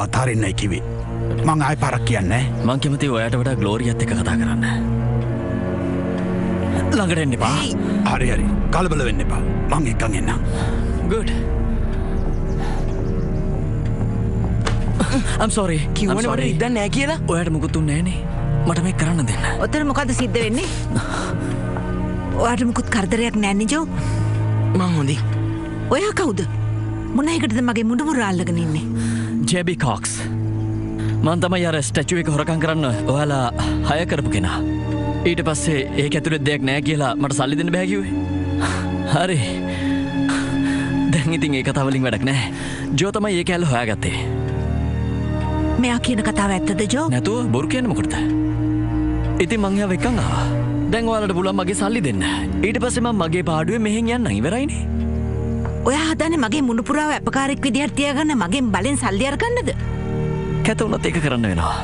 අතාරින්නයි කිව්වේ. මං ආයෙ පාරක් කියන්නේ නැහැ. මං කැමති ඔයාට වඩා ග්ලෝරියත් එක්ක කතා කරන්න. ළඟට එන්න එපා. හරි හරි. කලබල වෙන්න එපා. මං එක්කන් එන්නම්. Good. I'm sorry. කිව්වනේ මට ඉද්දන්නේ නැහැ කියලා. ඔයාට මුකුත් උන්නේ නැහනේ. මට මේක කරන්න දෙන්න. ඔතන මොකද්ද සිද්ධ වෙන්නේ? ඔයාට මුකුත් කරදරයක් නැහැ නේ ජෝ? මං හොඳයි. ඔයා කවුද? මොන එකටද මගේ මුඩුමුර අල්ලගෙන ඉන්නේ? JB Cox. මං තමයි අර ස්ටැචුව එක හොරකම් කරන්න ඔයාලා හය කරපු කෙනා. ඊට පස්සේ ඒක ඇතුලේ දෙයක් නැහැ කියලා මට සල්ලි දෙන්න බෑ කිව්වේ. හරි. දැන් ඉතින් ඒ කතාව වලින් වැඩක් නැහැ. ජෝ තමයි ඒ කැල්ල හොයාගත්තේ. මෙයා කියන කතාව ඇත්තද ජෝ? නැතුව බොරු කියන්නේ මොකටද? ඉතින් මං එයාව එක්කන් ආවා. දැන් ඔයාලට පුළුවන් මගේ සල්ලි දෙන්න. ඊට පස්සේ මම මගේ පාඩුවේ මෙහෙන් යන්න ඉවරයිනේ. ඔයා හදන්නේ මගේ මුණුපුරාව අපකාරයක් විදිහට තියාගන්න මගෙන් බලෙන් සල්ලි අරගන්නද? කැත වුණත් ඒක කරන්න වෙනවා.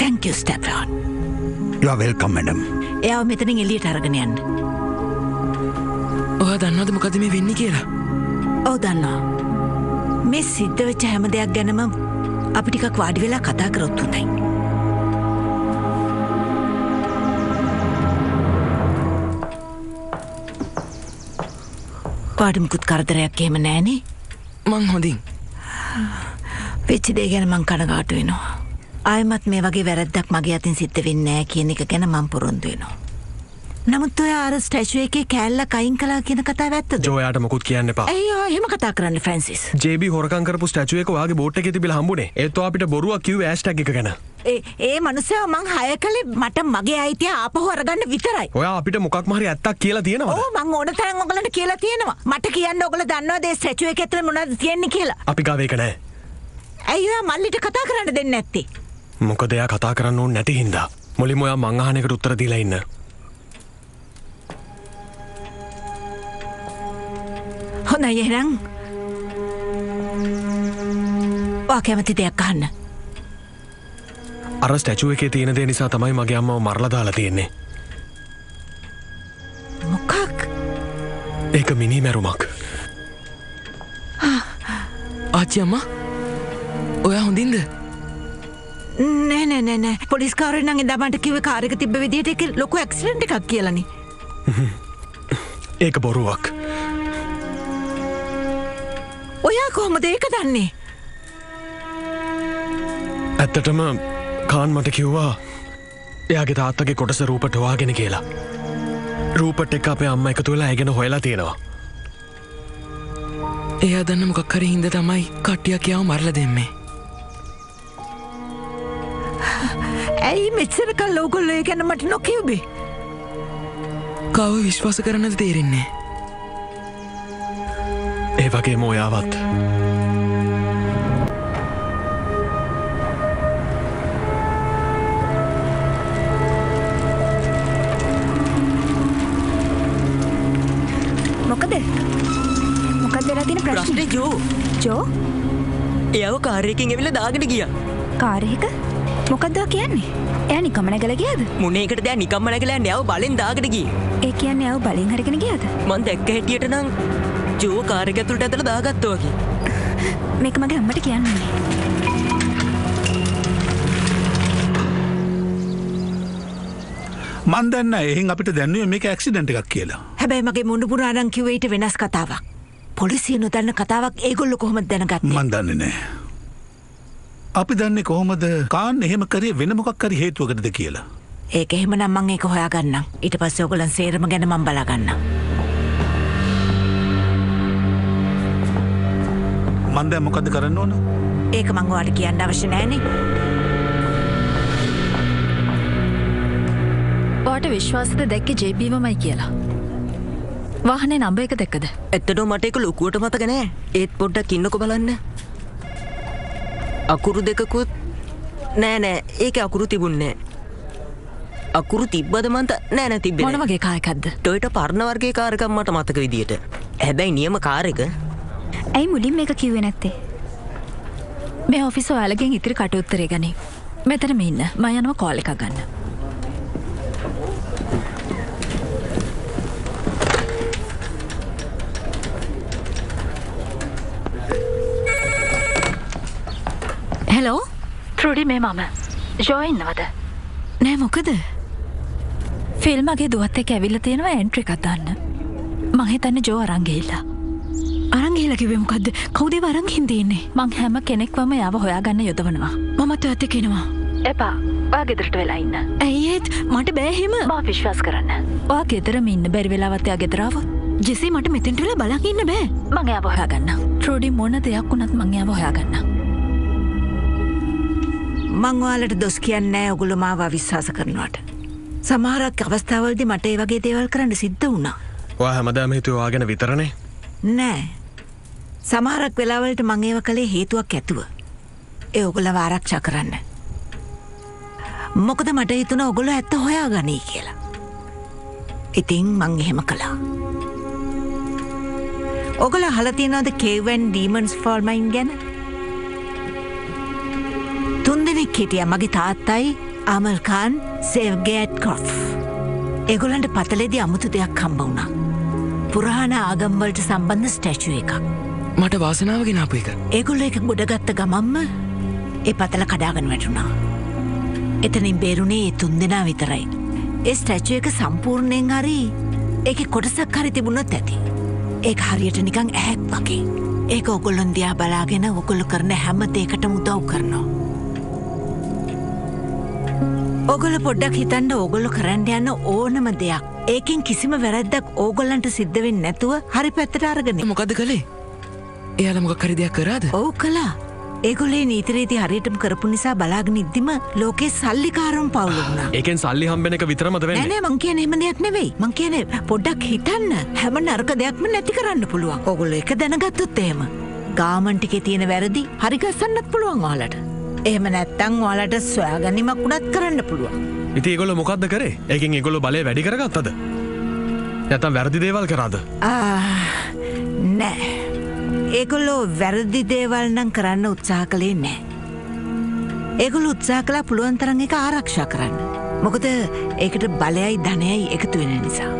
Thank you, Stefan. You are welcome, madam. එයාව මෙතනින් එළියට අරගෙන යන්න. ඔයා දන්නවද මොකද මේ වෙන්නේ කියලා? ඔව් දන්නවා. මේ සිද්ධ වෙච්ච හැම දෙයක් ගැනම අපි ටිකක් වාඩි වෙලා කතා කරොත් හොඳයි. පාඩමුකුත් කරදරයක් එහෙම නෑනේ. මං හොඳින්. වෙච්ච දේ ගැන මං කනගාටු වෙනවා. ආයෙමත් මේ වගේ වැරද්දක් මගේ අතින් සිද්ධ වෙන්නේ නෑ කියන එක ගැන මං පොරොන්දු වෙනවා. නමුත් ඔයා අර ස්ටැචුව එකේ කෑල්ලක් අයින් කළා කියන කතාව ඇත්තද? ජෝ යාට මොකුත් කියන්න එපා. ඇයි ඔයා එහෙම කතා කරන්නේ ෆ්‍රැන්සිස්? JB හොරකම් කරපු ස්ටැචුව එක ඔයාගේ බෝට් එකේ තිබිලා හම්බුනේ. ඒත් ඔයා අපිට බොරුවක් කිව්වේ හෑෂ්ටැග් එක ගැන. ඒ මනුස්සයා මං හය කළේ මට මගේ අයිතිය ආපහු අරගන්න විතරයි. ඔයා අපිට මොකක්ම හරි ඇත්තක් කියලා තියෙනවද? ඔව් මං ඕන තරම් ඔයගලන්ට කියලා තියෙනවා. මට කියන්න ඔයගොල්ලෝ දන්නවද මේ ස්ටැචුව එක ඇතුලේ මොනවද තියෙන්නේ කියලා? අපි ගාව ඒක නෑ. ඇයි ඔයා මල්ලිට කතා කරන්න දෙන්නේ නැත්තේ? මොකද එයා කතා කරන්න ඕනේ නැති හින්දා. මුලින්ම ඔයා මං අහන එකට උත්තර දීලා ඉන්න. හොඳයි එහෙනම්. ඔයා කැමති දෙයක් අහන්න. අර ස්ටැචුව එකේ තියෙන දේ නිසා තමයි මගේ අම්මව මරලා දාලා තියෙන්නේ. මොකක්? ඒක මිනි මැරුමක්. ආච්චි අම්මා ඔයා හොඳින්ද? නෑ. පොලිස් කාරේ නම් එදා මට කිව්වේ කාර් එක තිබ්බ විදිහට ඒක ලොකු ඇක්සිඩන්ට් එකක් කියලානේ. ඒක බොරුවක්. ඔයා කොහොමද ඒක දන්නේ? ඇත්තටම කාන් මට කිව්වා එයාගේ තාත්තගේ කොටස රූපට හොයාගෙන කියලා. රූපට් එක අපේ අම්මා එකතු වෙලා ඇගෙන හොයලා තියෙනවා. එයා දන්න මොකක් හරි හින්දා තමයි කට්ටියක් යාව මරලා දෙන්නේ. ඇයි මෙච්චර කල් ඔයගොල්ලෝ ඒ ගැන මට නොකියුවේ? කව විශ්වාස කරන්නද තේරෙන්නේ? ඒ වගේම ඔයාවත්. මොකද වෙලා තියෙන ප්‍රශ්නේ? ජෝ එයාව කාර් එකකින් ඇවිල්ලා දාගෙන ගියා. කාර් එක? මොකක්ද කියන්නේ? එයා නිකම්ම නැගලා ගියාද? මොනේ එකටද එයා නිකම්ම නැගලා යන්නේ? එයාව බලෙන් දාගෙන ගියේ. ඒ කියන්නේ එයාව බලෙන් හරිගෙන ගියාද? මං දැක්ක හැටියට නම් ජෝ කාර් එක ඇතුළට ඇදලා දාගත්තා වගේ. මේක මගේ අම්මට කියන්න ඕනේ. මන් දන්න එහෙන් අපිට දැන්නුවේ මේක ඇක්සිඩන්ට් එකක් කියලා. හැබැයි මගේ මුණුපුරා නම් කිව්වේ ඊට වෙනස් කතාවක්. පොලිසිය නොදන්න කතාවක් ඒගොල්ලෝ කොහොමද දැනගත්තේ? මන් දන්නේ නෑ. අපි දන්නේ කොහොමද කාන් එහෙම කරේ වෙන මොකක් හරි හේතුවකටද කියලා. ඒක එහෙමනම් මම ඒක හොයාගන්නම්. ඊට පස්සේ ඔයගොල්ලන් සේරම ගැන මම බලාගන්නම්. මන් දැන් මොකද්ද කරන්න ඕන? ඒක මං ඔයාලට කියන්න අවශ්‍ය නෑනේ. ඔයාට විශ්වාසද දැක්කේ JBවමයි කියලා? වාහනේ නම්බර් එක දැක්කද? ඇත්තටම මට ඒක ලොකුවට මතක නෑ. ඒත් පොඩ්ඩක් ඉන්නකෝ බලන්න. අකුරු දෙකකුත් නෑ ඒකේ අකුරු තිබුණේ නෑ. අකුරු තිබ්බද මන්ට නෑ තිබ්බේ නෑ. මොන වගේ කාර් එකක්ද? ටොයෝටා පරණ වර්ගයේ කාර් එකක් මට මතක විදියට. හැබැයි නියම කාර් එක. ඇයි මුලින් මේක කිව්වේ නැත්තේ? මේ ඔෆිස් ඔයාලගෙන් ඉතිරි කටඋත්තරේ ගනි. මෙතනම ඉන්න. මම යනවා කෝල් එකක් ගන්න. හෙලෝ ට්‍රොඩි මේ මම ජෝ ඉන්නවද? නෑ මොකද? ෆිල්මගේ දුවත් එක්ක ඇවිල්ලා තියෙනවා එන්ට්‍රි එකක් දාන්න. මං හිතන්නේ ජෝ අරන් ගිහිල්ලා. අරන් ගිහිල්ලා කිව්වේ මොකද්ද? කවුද ඒව අරන් හින්දින්නේ? මං හැම කෙනෙක්වම එයාව හොයාගන්න යොදවනවා. මමත් ඔයත් එක්ක එනවා. එපා. ඔයා ගෙදරට වෙලා ඉන්න. ඇයි ඒත් මට බෑ එහෙම. මා විශ්වාස කරන්න. ඔයා ගෙදරම ඉන්න බැරි වෙලාවත් එයා ගෙදර ආවොත් ජෙසි මට මෙතෙන්ට වෙලා බලන් ඉන්න බෑ. මං එයාව හොයාගන්නම්. ට්‍රොඩි මොන දෙයක් වුණත් මං එයාව හොයාගන්නම්. මං ඔයාලට දොස් කියන්නේ නැහැ ඔයගොල්ලෝ මාව අවිශ්වාස කරනවට. සමහරක් අවස්ථාවලදී මට ඒ වගේ දේවල් කරන්න සිද්ධ වුණා. ඔයා හැමදාම හිතුවේ ඔයා ගැන විතරනේ. නෑ. සමහරක් වෙලාවලට මං ඒව කළේ හේතුවක් ඇතුව. ඒ ඔයගොල්ලව ආරක්ෂා කරන්න. මොකද මට හිතුණා ඔයගොල්ලෝ ඇත්ත හොයාගනී කියලා. ඉතින් මං එහෙම කළා. ඔයගොල්ලෝ අහලා තියෙනවද Cave and Demons Fall Mine ගැන? තුන්දෙනෙක් හිටියා මගේ තාත්තයි ආමල් ખાન සේව්ගේට් කොෆ්. ඒගොල්ලන්ට පතලේදී අමුතු දෙයක් හම්බ වුණා. පුරාණ ආගම් වලට සම්බන්ධ ස්ටැචු එකක්. මට වාසනාව ගෙන ආපු එක. ඒගොල්ලෝ ඒක ගොඩගත්ත ගමන්ම ඒ පතල කඩාගෙන වැටුණා. එතනින් බේරුණේ ඒ තුන්දෙනා විතරයි. ඒ ස්ටැචු එක සම්පූර්ණයෙන් හරි ඒකේ කොටසක් හරි තිබුණොත් ඇති. ඒක හරියට නිකන් ඇහැක් වගේ. ඒක ඔයගොල්ලන් දිහා බලාගෙන ඔයගොල්ලෝ කරන හැම දෙයකටම උදව් කරනවා. ඔයගොල්ලෝ පොඩ්ඩක් හිතන්න ඔයගොල්ලෝ කරන්න යන ඕනම දෙයක් ඒකෙන් කිසිම වැරැද්දක් ඕගොල්ලන්ට සිද්ධ වෙන්නේ නැතුව හරි පැත්තට අරගෙන. මොකද්ද කළේ? එයාලා මොකක් හරි දෙයක් කරාද? ඔව් කළා. ඒගොල්ලේ නීතිරීති හරියටම කරපු නිසා බලාගෙන ඉද්දිම ලෝකේ සල්ලිකාරම් පවුල වුණා. ඒකෙන් සල්ලි හම්බෙන එක විතරමද වෙන්නේ? නෑ නෑ මං කියන්නේ එහෙම දෙයක් නෙවෙයි. මං කියන්නේ පොඩ්ඩක් හිතන්න. හැම නරක දෙයක්ම නැති කරන්න පුළුවන්. ඕගොල්ලෝ එක දැනගත්තොත් එහෙම. ගාමන්ට් එකේ තියෙන වැරදි හරි ගස්සන්නත් පුළුවන් ඔයාලට. එහෙම නැත්තම් ඔයාලට සොයාගැනීමක් උනත් කරන්න පුළුවන්. ඉතින් ඒගොල්ලෝ මොකද්ද කරේ? ඒකෙන් ඒගොල්ලෝ බලය වැඩි කරගත්තද? නැත්නම් වැරදි දේවල් කරාද? නෑ. ඒගොල්ලෝ වැරදි දේවල් නම් කරන්න උත්සාහ කළේ නෑ. ඒගොල්ලෝ උත්සාහ කළා පුළුවන් තරම් ඒක ආරක්ෂා කරන්න. මොකද ඒකට බලයයි ධනයයි එකතු වෙන නිසා.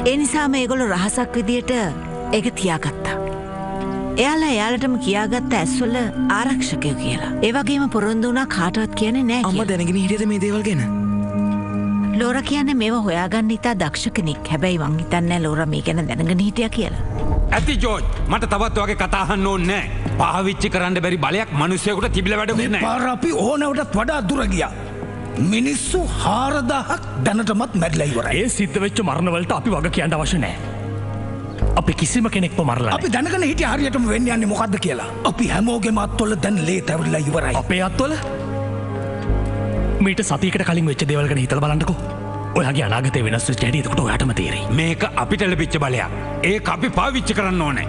ඒ නිසාම ඒගොල්ලෝ රහසක් විදියට ඒක තියාගත්තා. එයාලටම කියාගත්ත ඇස්වල ආරක්ෂකයෝ කියලා. ඒ වගේම පොරොන්දු වුණා කාටවත් කියන්නේ නෑ කියලා. අම්මා දැනගෙන හිටියද මේ දේවල් ගැන? ලෝරා කියන්නේ මේව හොයාගන්න ඉතා දක්ෂ කෙනෙක්. හැබැයි මං හිතන්නේ ලෝරා මේ ගැන දැනගෙන හිටියා කියලා. ඇති ජෝර්ජ් මට තවත් වගේ කතා අහන්න ඕනේ නැහැ. පාවිච්චි කරන්න බැරි බලයක් මිනිස්සුෙකුට තිබිලා වැඩකුත් නැහැ. පාර අපි ඕනෑවටත් වඩා දුර ගියා. මිනිස්සු 4000ක් දැනටමත් මැරිලා ඉවරයි. ඒ සිද්ධ වෙච්ච මරණ වලට අපි වග කියන්න අවශ්‍ය නැහැ. අපි කිසිම කෙනෙක්ව මරලා අපි දැනගෙන හිටිය හරියටම වෙන්නේ යන්නේ මොකද්ද කියලා. අපි හැමෝගෙම අත්වල දැන් ලේ තැවිලා ඉවරයි. අපේ අත්වල මීට සතියකට කලින් වෙච්ච දේවල් ගැන හිතලා බලන්නකෝ. ඔයාගේ අනාගතේ වෙනස් වෙච්ච හැටි එතකොට ඔයාටම තේරෙයි. මේක අපිට ලැබිච්ච බලයක්. ඒක අපි පාවිච්චි කරන්න ඕනේ.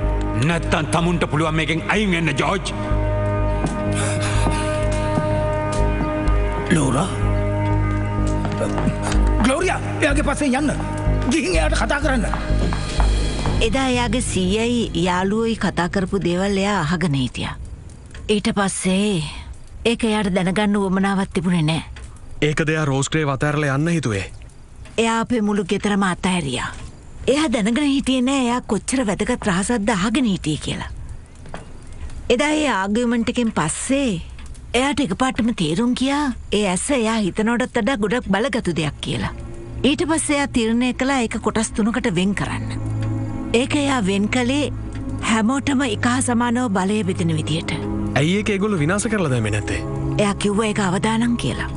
නැත්තම් තමුන්ට පුළුවන් මේකෙන් අයින් වෙන්න ජෝර්ජ්. ලෝරා ග්ලෝරියා එයාගේ පස්සේ යන්න. ගිහින් එයාට කතා කරන්න. එදා එයාගේ සීයයි යාළුවෝයි කතා කරපු දේවල් එයා අහගෙන හිටියා. ඊට පස්සේ ඒක එයාට දැනගන්න උවමනාවක් තිබුණේ නැහැ. ඒකද එයා රෝස්ක්‍රේව් අතහැරලා යන්න හිතුවේ. එයා අපේ මුළු ගෙදරම අතහැරියා. එයා දැනගෙන හිටියේ නෑ එයා කොච්චර වැදගත් රහසක්ද අහගෙන හිටියේ කියලා. එදා ඒ ආගියුමන්ට් එකෙන් පස්සේ එයාට එකපාරටම තේරුම් ගියා ඒ ඇස එයා හිතනවටත් වඩා ගොඩක් බලගත්ු දෙයක් කියලා. ඊට පස්සේ එයා තීරණය කළා ඒක කොටස් 3කට වෙන් කරන්න. ඒක එයා වෙන් කළේ හැමෝටම එක හා සමානව බලය බෙදෙන විදියට. ඇයි ඒක ඒගොල්ලෝ විනාශ කරලා දැම්මේ නැත්තේ? එයා කිව්වා ඒක අවදානම් කියලා.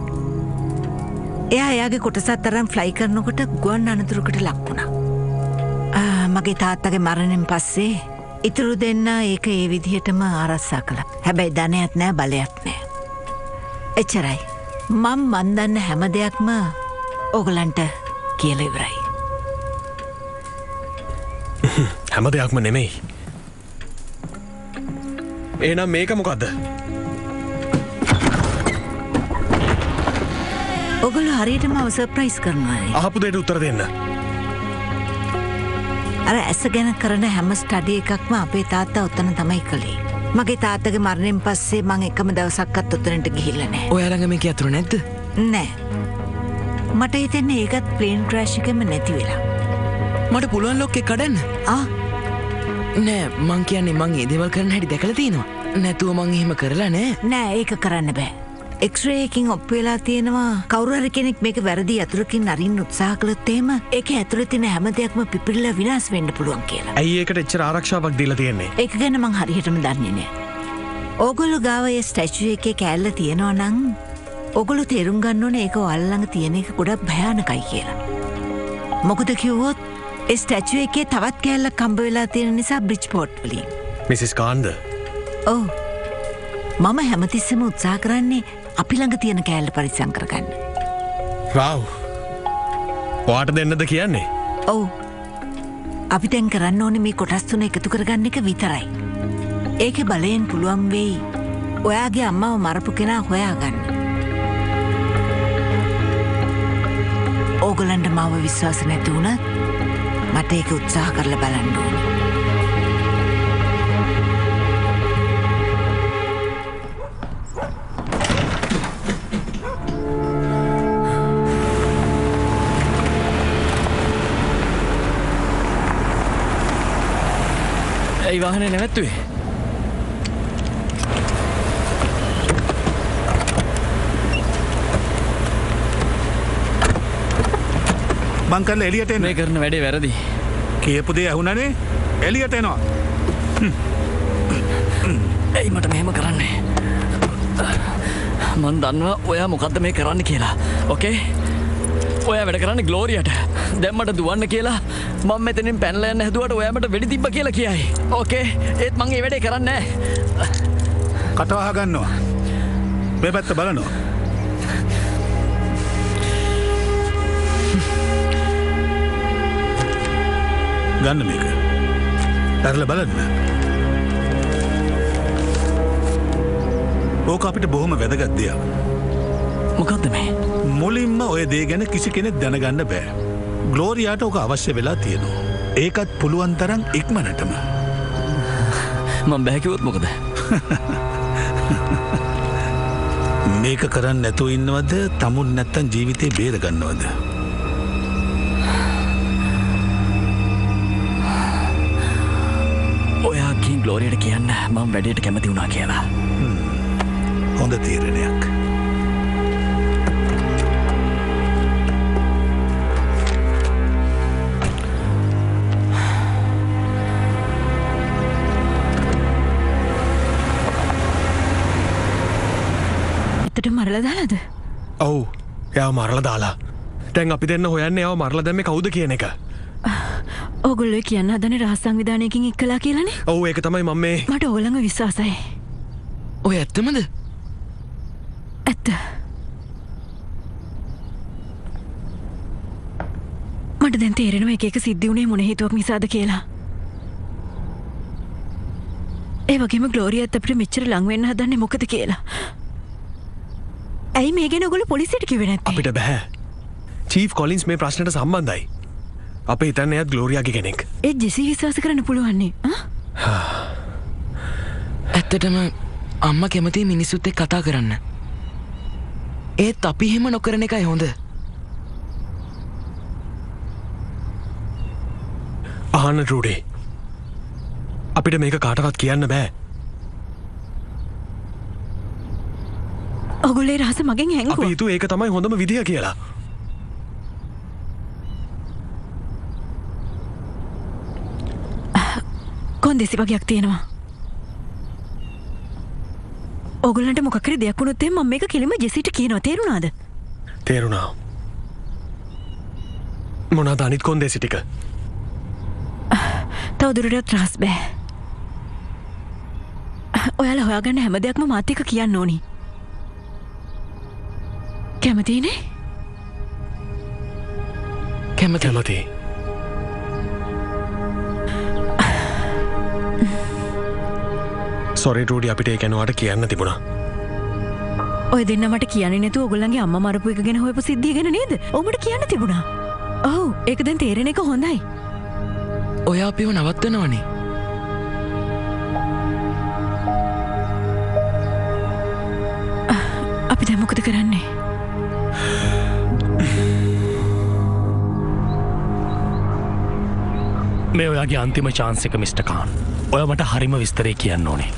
එයා එයාගේ කොටසත් අරන් ෆ්ලයි කරනකොට ගුවන් අනතුරකට ලක් වුණා. මගේ තාත්තගේ මරණයෙන් පස්සේ ඉතුරු දෙන්න ඒක ඒ විදිහටම ආරක්ෂා කළා. හැබැයි ධනයක් නෑ බලයක් නෑ. එච්චරයි. මන් දන්න හැම දෙයක්ම ඕගලන්ට කියලා ඉවරයි. හැම දෙයක්ම නෙමෙයි. එහෙනම් මේක මොකද්ද? ඔගොල්ලෝ හරියටම සර්ප්‍රයිස් කරනවා. අහපු දෙයට උත්තර දෙන්න. අර ඇස ගැන කරන හැම ස්ටඩි එකක්ම අපේ තාත්තා උත්තන තමයි කළේ. මගේ තාත්තගේ මරණයෙන් පස්සේ මං එකම දවසක්වත් උත්තනට ගිහිල්ලා නැහැ. ඔයා ළඟ මේක අතුරු නැද්ද? නෑ. මට හිතෙන්නේ ඒකත් ප්ලේන් ක්‍රෑෂ් එකෙම නැති වෙලා. මට පුළුවන් ලොක්කේ කඩන්න. නෑ මං කියන්නේ මං ඒ දේවල් කරන්න හැටි දැකලා තියෙනවා. නැතුව මං එහෙම කරලා නෑ. නෑ ඒක කරන්න බෑ. එක්ස්රේ එකකින් ඔප්පු වෙලා තියෙනවා කවුරු හරි කෙනෙක් මේක වැරදි අතුරකින් අරින්න උත්සාහ කළොත් එහෙම ඒක ඇතුළේ තියෙන හැම දෙයක්ම පිපිරිලා විනාශ වෙන්න පුළුවන් කියලා. ඇයි ඒකට එච්චර ආරක්ෂාවක් දීලා තියෙන්නේ? ඒක ගැන මං හරියටම දන්නේ නෑ. ඕගොල්ලෝ ගාව ඒ ස්ටැචු එකේ කෑල්ල තියෙනවා නම් ඕගොල්ලෝ තේරුම් ගන්න ඕනේ ඒක ඔයාලා ළඟ තියෙන එක ගොඩක් භයානකයි කියලා. මොකද කිව්වොත් ඒ ස්ටැචු එකේ තවත් කෑල්ලක් හම්බ වෙලා තියෙන නිසා බ්‍රිජ්පෝර්ට් වලින්. මිසිස් කාන්ද? ඔව්. මම හැමතිස්සෙම උත්සාහ කරන්නේ අපි ළඟ තියෙන කෑල්ල පරිස්සම් කරගන්න. වව්. ඔයාට දෙන්නද කියන්නේ? ඔව්. අපි දැන් කරන්න ඕනේ මේ කොටස් තුන එකතු කරගන්න එක විතරයි. ඒකේ බලයෙන් පුළුවන් වෙයි ඔයාගේ අම්මව මරපු කෙනා හොයාගන්න. ඕගොල්ලන්ට මාව විශ්වාස නැති වුණත් මට ඒක උත්සාහ කරලා බලන්න ඕනේ. ඇයි වාහනේ නැවැත්තුවේ? මං කරලා එළියට එන්න. මේ කරන වැඩේ වැරදි. කියපු දේ ඇහුණනේ. එළියට එනවා. ඇයි මට මෙහෙම කරන්නේ? මන් දන්නවා ඔයා මොකද්ද මේ කරන්න කියලා. ඕකේ? ඔයා වැඩ කරන්නේ ග්ලෝරියට. දැන් මට දුවන්න කියලා මම මෙතනින් පැනලා යන්න හැදුවට ඔයා මට වෙඩි තිබ්බ කියලා කියයි. ඕකේ? ඒත් මං ඒ වැඩේ කරන්නේ නැහැ. කටවහ ගන්නවා. මේ පැත්ත බලනවා. ගන්න මේක. තරලා බලන්න. ඕක අපිට බොහොම වැදගත් දෙයක්. මොකද්ද මේ? මුලින්ම ඔය දේ ගැන කිසි කෙනෙක් දැනගන්න බෑ. ග්ලෝරියාට ඕක අවශ්‍ය වෙලා තියෙනවා. ඒකත් පුළුවන් තරම් ඉක්මනටම. මම බෑ කිව්වොත් මොකද? මේක කරන්න නැතුව ඉන්නවද? තමුන් නැත්තම් ජීවිතේ බේර ගන්නවද? ඔයාගෙන් ග්ලෝරියට කියන්න මම වැඩේට කැමති වුණා කියලා. හොඳ තීරණයක්. මරලා දාලාද? ඔව්. එයාව මරලා දාලා. දැන් අපි දෙන්න හොයන්නේ එයාව මරලා දැම්මේ කවුද කියන එක. ඕගොල්ලෝ කියන්න හදනේ රහස් සංවිධානයකින් එක්කලා කියලානේ. ඔව් ඒක තමයි මම මේ. මට ඕගොල්ලන්ව විශ්වාසයි. ඔය ඇත්තමද? ඇත්ත. මට දැන් තේරෙනවා එක එක සිද්ධි වුණේ මොන හේතුවක් නිසාද කියලා. ඒ වගේම ග්ලෝරියත් අපිට මෙච්චර ලං වෙන්න හදන්නේ මොකද කියලා. ඇයි මේ ගැන ඔයගොල්ලෝ පොලිසියට කිව්වේ නැත්තේ? අපිට බෑ. චීෆ් කොලින්ස් මේ ප්‍රශ්නට සම්බන්ධයි. අපි හිතන්නේ එයාත් ග්ලෝරියාගේ කෙනෙක්. ඒ ජෙසි විශ්වාස කරන්න පුළුවන් නේ. ඇත්තටම අම්මා කැමති මිනිස්සුත් එක්ක කතා කරන්න. ඒත් අපි එහෙම නොකරන එකයි හොඳ. අහන්න ට්‍රූඩේ. අපිට මේක කාටවත් කියන්න බෑ. ඔගොල්ලේ රහස මගෙන් හැංගුවා. අපි හිතුවේ ඒක තමයි හොඳම විදිය කියලා. කොන්දේසි වගේක් තියෙනවා. ඔගොල්ලන්ට මොකක් හරි දෙයක් වුණොත් එහෙනම් මම මේක කෙලිම ජෙසිට කියනවා. තේරුණාද? තේරුණා. මොනවාද අනිත් කොන්දේසි ටික? තවදුරටත් රහස් බෑ. ඔයාලා හොයාගන්න හැම දෙයක්ම මාත් එක්ක කියන්න ඕනි. කැමතිනේ? කැමති. සොරි ට්‍රූඩි අපිට ඒක යනවාට කියන්න තිබුණා. ඔය දෙන්න මට කියන්නේ නැතුව ඔයගොල්ලන්ගේ අම්මා මරපු එක ගැන හොයපු සිද්ධිය ගැන නේද? ඔබට කියන්න තිබුණා. ඔව් ඒක දැන් තේරෙන එක හොඳයි. ඔය අපිව නවත්තනවනේ. අපි දැන් මොකද කරන්නේ? මේ ඔයාගේ අන්තිම chance එක මිස්ටර් කාන්. ඔයා මට හරිම විස්තරේ කියන්න ඕනේ.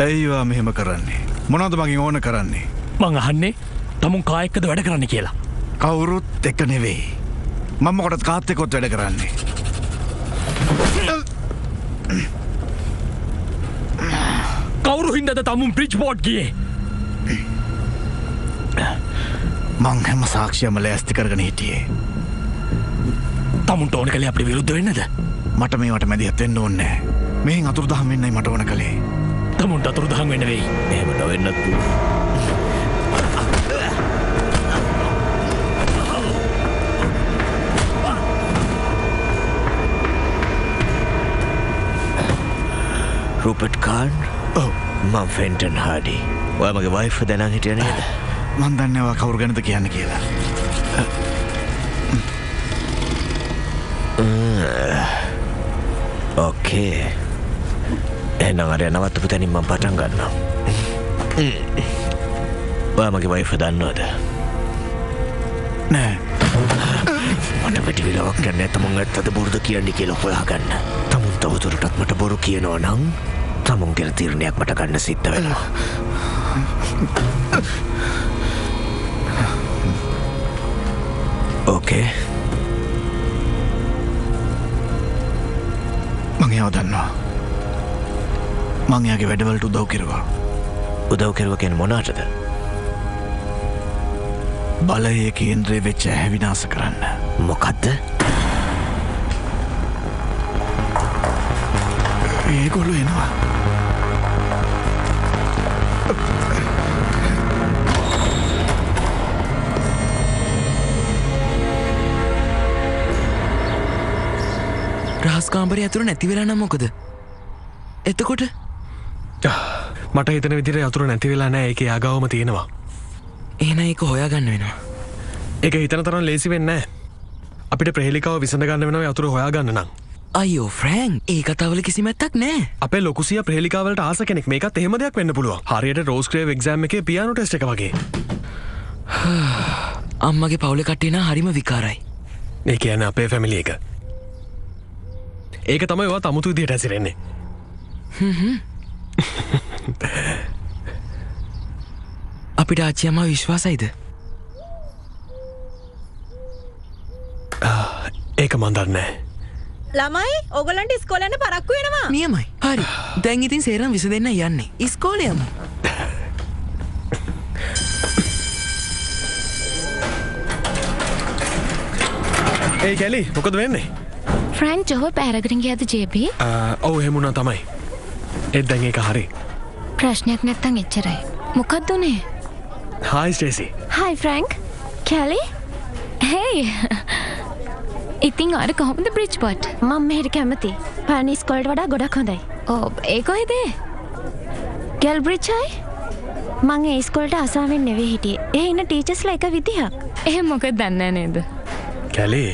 ඇයිවා මෙහෙම කරන්නේ මොනවද මගින් ඕන කරන්නේ මං අහන්නේ තමුන් කායක්කද වැඩ කරන්න කියලා. කවුරුත් එක නෙවෙයි මම කොටත් කාත් එක්කොත් වැඩ කරන්නේ. කවුරු හින්දාද තමුන් බ්‍රිජ්පෝර්ට් ගියේ? මං හැම සාක්ෂියම ලෑස්ති කරගෙන හිටියේ. තමුන්ට ඕන කළේ අපිට විරුද්ධ වෙන්නද? මට මේවට මැදිහත් වෙන්න ඕනේ නැහැ. මෙහෙන් අතුරුදහන් වෙන්නයි මට ඕන කළේ. තමුන්ට අතුරුදහන් වෙන්න වෙයි. එහෙම නොවෙන්නත් පුළුවන්. රූපට් කාන් මම ෆෙන්ටන් හාඩි ඔයා මගේ වයිෆ් දැනන් හිටියේ නේද? මන් දන්නේ ඔයා කවුරු ගැනද කියන්නේ කියලා. ඕකේ එහෙනම් අර නවත්තපු තැනින් මම පටන් ගන්නවා. ඔයා මගේ වයිෆ් දන්නවද? නෑ. මට පිටිවිලාවක් ගන්න තමුන් ඇත්තද බොරුද කියන්නේ කියලා හොයාගන්න. තමුන් තවදුරටත් මට බොරු කියනවා නම් තමුන් ගැන තීරණයක් මට ගන්න සිද්ධ වෙනවා. ඕකේ. මං එයාව දන්නවා. මං එයාගේ වැඩවලට උදව් කෙරුවා. උදව් කෙරුවා කියන්නේ මොනවටද? බලයේ කේන්ද්‍රය වෙච්ච ඇහැ විනාශ කරන්න. මොකද්ද? ඒගොල්ලෝ එනවා. රහස් කාමරය ඇතුළ නැති වෙලා නම් මොකද? එතකොට මට හිතන විදිහට යතුරු නැති වෙලා නැහැ. ඒකේ ආගවම තියෙනවා. එහෙනම් ඒක හොයාගන්න වෙනවා. ඒක හිතන තරම් ලේසි වෙන්නේ නැහැ. අපිට ප්‍රහේලිකාව විසඳ ගන්න වෙනවා යතුරු හොයාගන්න නම්. අයියෝ ෆ්‍රෑන්ක්, ඒ කතාවල කිසි මැත්තක් නැහැ. අපේ ලොකු සියා ප්‍රහේලිකාවලට ආස කෙනෙක්. මේකත් එහෙම දෙයක් වෙන්න පුළුවන්. හරියට රෝස් ක්‍රේව් එක්සෑම් එකේ පියානෝ ටෙස්ට් එක වගේ. අම්මගේ පවුලේ කට්ටිය නම් හරිම විකාරයි. ඒ කියන්නේ අපේ ෆැමිලි එක. ඒක තමයි ඔයා තමුතු විදිහට ඇසිරෙන්නේ. අපිට ආච්චි අම්මා විශ්වාසයිද? ඒක මන් දන්නේ නැහැ. ළමයි ඕගොල්ලන්ට ඉස්කෝලේ යන්න පරක්කු වෙනවා. නියමයි. හරි. දැන් ඉතින් සේරම විසඳෙන්න යන්නේ. ඉස්කෝලේ යමු. ඒ කැලි මොකද වෙන්නේ? ෆ්‍රැන්ක් ජොහෝ පැරගෙන ගියද ජේබී? ඔව් එහෙම වුණා තමයි. ඒත් දැන් ඒක හරි. ප්‍රශ්නයක් නැත්තම් එච්චරයි. මොකක්ද උනේ? Hi Stacy. Hi Frank. කැලි? හේයි. ඉතින් අර කොහොමද බ්‍රිජ්පෝර්ට්? මම මෙහෙට කැමති. පරණ ඉස්කෝලේට වඩා ගොඩක් හොඳයි. ඔව් ඒ කොහෙද? ගල් බ්‍රිජ්යි? මං ඒ ඉස්කෝලේට අසාවෙන් නෙවෙයි හිටියේ. ඒ ඉන්න ටීචර්ස්ලා එක විදිහක්. එහෙම මොකද දන්නේ නේද? කැලි.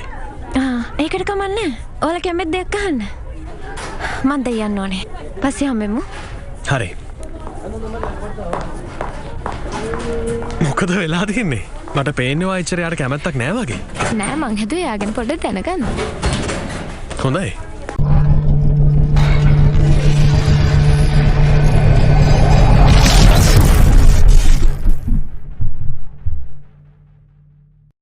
ඒකට කමන්නේ. ඔයාලා කැමති දෙයක් අහන්න. මන් දැන් යන්න ඕනේ. පස්සේ හම්බෙමු. හරි. මොකද වෙලා තියන්නේ? මට පේන්නේ ඔයා ඉච්චර යාට කැමැත්තක් නෑ වගේ. නෑ මං හිතුවේ යාගෙන පොඩ්ඩක් දැනගන්න. හොඳයි.